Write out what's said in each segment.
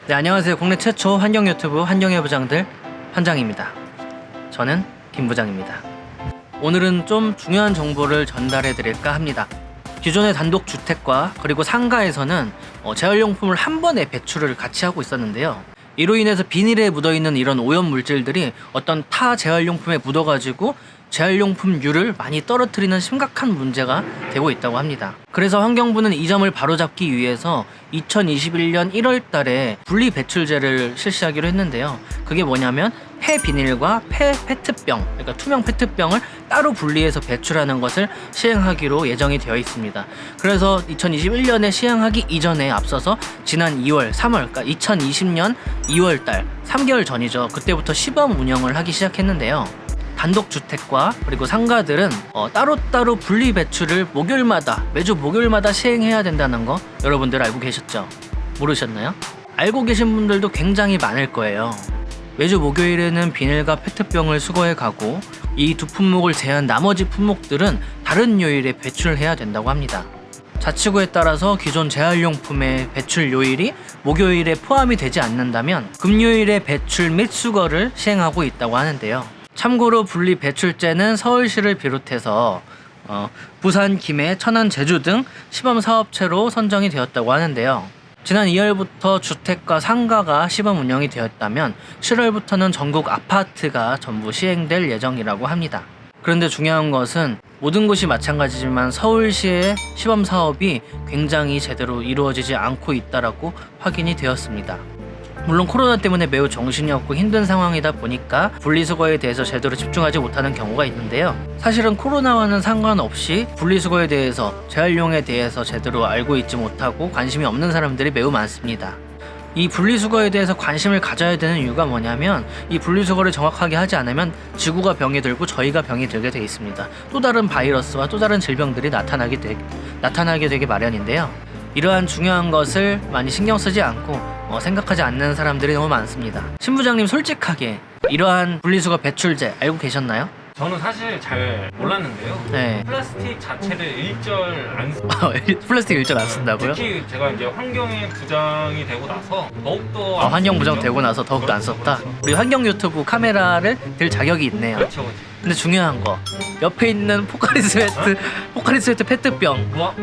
네, 안녕하세요. 국내 최초 환경 유튜브 환경의 부장들 환장입니다. 저는 김 부장입니다. 오늘은 좀 중요한 정보를 전달해 드릴까 합니다. 기존의 단독주택과 그리고 상가에서는 재활용품을 한 번에 배출을 같이 하고 있었는데요. 이로 인해서 비닐에 묻어있는 이런 오염 물질들이 어떤 타 재활용품에 묻어가지고 재활용품률을 많이 떨어뜨리는 심각한 문제가 되고 있다고 합니다. 그래서 환경부는 이 점을 바로잡기 위해서 2021년 1월 달에 분리배출제를 실시하기로 했는데요. 그게 뭐냐면 폐비닐과 폐페트병, 그러니까 투명 페트병을 따로 분리해서 배출하는 것을 시행하기로 예정이 되어 있습니다. 그래서 2021년에 시행하기 이전에 앞서서 지난 2월, 3월, 그러니까 2020년 2월 달, 3개월 전이죠. 그때부터 시범 운영을 하기 시작했는데요. 단독주택과 그리고 상가들은 따로따로 분리배출을 매주 목요일마다 시행해야 된다는 거 여러분들 알고 계셨죠? 모르셨나요? 알고 계신 분들도 굉장히 많을 거예요. 매주 목요일에는 비닐과 페트병을 수거해 가고 이 두 품목을 제한 나머지 품목들은 다른 요일에 배출해야 된다고 합니다. 자치구에 따라서 기존 재활용품의 배출 요일이 목요일에 포함이 되지 않는다면 금요일에 배출 및 수거를 시행하고 있다고 하는데요. 참고로 분리 배출제는 서울시를 비롯해서 부산, 김해, 천안, 제주 등 시범 사업체로 선정이 되었다고 하는데요. 지난 2월부터 주택과 상가가 시범 운영이 되었다면 7월부터는 전국 아파트가 전부 시행될 예정이라고 합니다. 그런데 중요한 것은 모든 곳이 마찬가지지만 서울시의 시범 사업이 굉장히 제대로 이루어지지 않고 있다라고 확인이 되었습니다. 물론 코로나 때문에 매우 정신이 없고 힘든 상황이다 보니까 분리수거에 대해서 제대로 집중하지 못하는 경우가 있는데요. 사실은 코로나와는 상관없이 분리수거에 대해서, 재활용에 대해서 제대로 알고 있지 못하고 관심이 없는 사람들이 매우 많습니다. 이 분리수거에 대해서 관심을 가져야 되는 이유가 뭐냐면 이 분리수거를 정확하게 하지 않으면 지구가 병이 들고 저희가 병이 들게 되어 있습니다. 또 다른 바이러스와 또 다른 질병들이 나타나게 되기 마련인데요. 이러한 중요한 것을 많이 신경 쓰지 않고 생각하지 않는 사람들이 너무 많습니다. 신 부장님 솔직하게 이러한 분리수거 배출제 알고 계셨나요? 저는 사실 잘 몰랐는데요. 네. 플라스틱 자체를 일절 안 쓰... 플라스틱 일절 안 쓴다고요? 특히 제가 이제 환경의 부장이 되고 나서 더욱더 안 환경 부장 쓰거든요. 되고 나서 더욱더 안 썼다? 우리 환경 유튜브 카메라를 들 자격이 있네요. 그렇죠. 근데 중요한 거 옆에 있는 포카리 스웨트 페트병 이건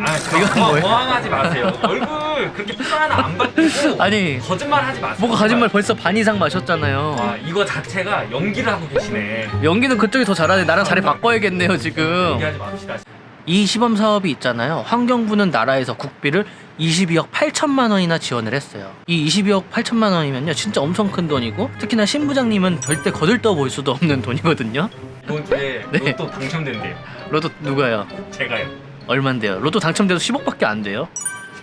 뭐예요? 모함하지 마세요. 얼굴 그렇게 표정 하나 안 바꾸고 아니 거짓말 하지 마세요. 뭐가 거짓말 벌써 반 이상 마셨잖아요. 와, 이거 자체가 연기를 하고 계시네. 연기는 그쪽이 더 잘하네. 나랑 자리 바꿔야겠네요 지금. 연기하지 맙시다. 이 시범 사업이 있잖아요. 환경부는 나라에서 국비를 22억 8천만 원이나 지원을 했어요. 이 22억 8천만 원이면요 진짜 엄청 큰 돈이고 특히나 신 부장님은 절대 거들떠 볼 수도 없는 돈이거든요. 이번 주에 네. 로또 당첨된대요. 로또 누가요? 제가요. 얼만데요? 로또 당첨돼도 10억밖에 안 돼요?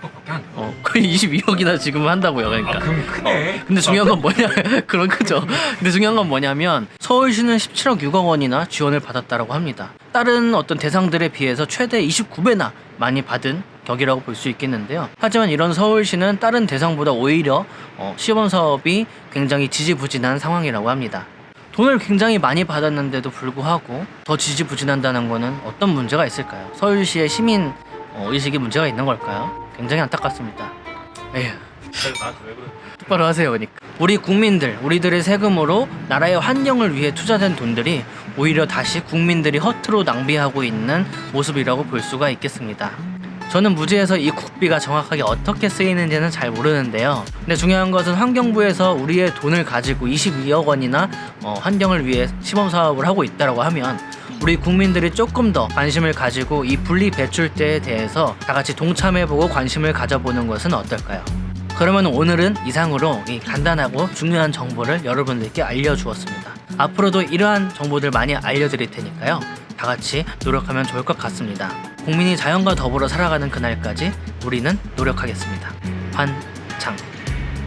10억밖에 안 돼요. 거의 22억이나 지금 한다고요. 그러니까. 그럼 크네. 근데 중요한 건 뭐냐? 그런 거죠. 근데 중요한 건 뭐냐면 서울시는 17억 6억 원이나 지원을 받았다라고 합니다. 다른 어떤 대상들에 비해서 최대 29배나 많이 받은 격이라고 볼 수 있겠는데요. 하지만 이런 서울시는 다른 대상보다 오히려 시범 사업이 굉장히 지지부진한 상황이라고 합니다. 돈을 굉장히 많이 받았는데도 불구하고 더 지지부진한다는 거는 어떤 문제가 있을까요? 서울시의 시민 의식에 문제가 있는 걸까요? 굉장히 안타깝습니다. 에휴, 나한테 왜 그래? 똑바로 하세요. 그러니까 우리 국민들, 우리들의 세금으로 나라의 환경을 위해 투자된 돈들이 오히려 다시 국민들이 허투루 낭비하고 있는 모습이라고 볼 수가 있겠습니다. 저는 무지해서 이 국비가 정확하게 어떻게 쓰이는지는 잘 모르는데요. 근데 중요한 것은 환경부에서 우리의 돈을 가지고 22억 원이나 환경을 위해 시범 사업을 하고 있다고 하면 우리 국민들이 조금 더 관심을 가지고 이 분리 배출제에 대해서 다 같이 동참해보고 관심을 가져보는 것은 어떨까요? 그러면 오늘은 이상으로 이 간단하고 중요한 정보를 여러분들께 알려주었습니다. 앞으로도 이러한 정보들 많이 알려드릴 테니까요. 다 같이 노력하면 좋을 것 같습니다. 국민이 자연과 더불어 살아가는 그날까지 우리는 노력하겠습니다. 환창.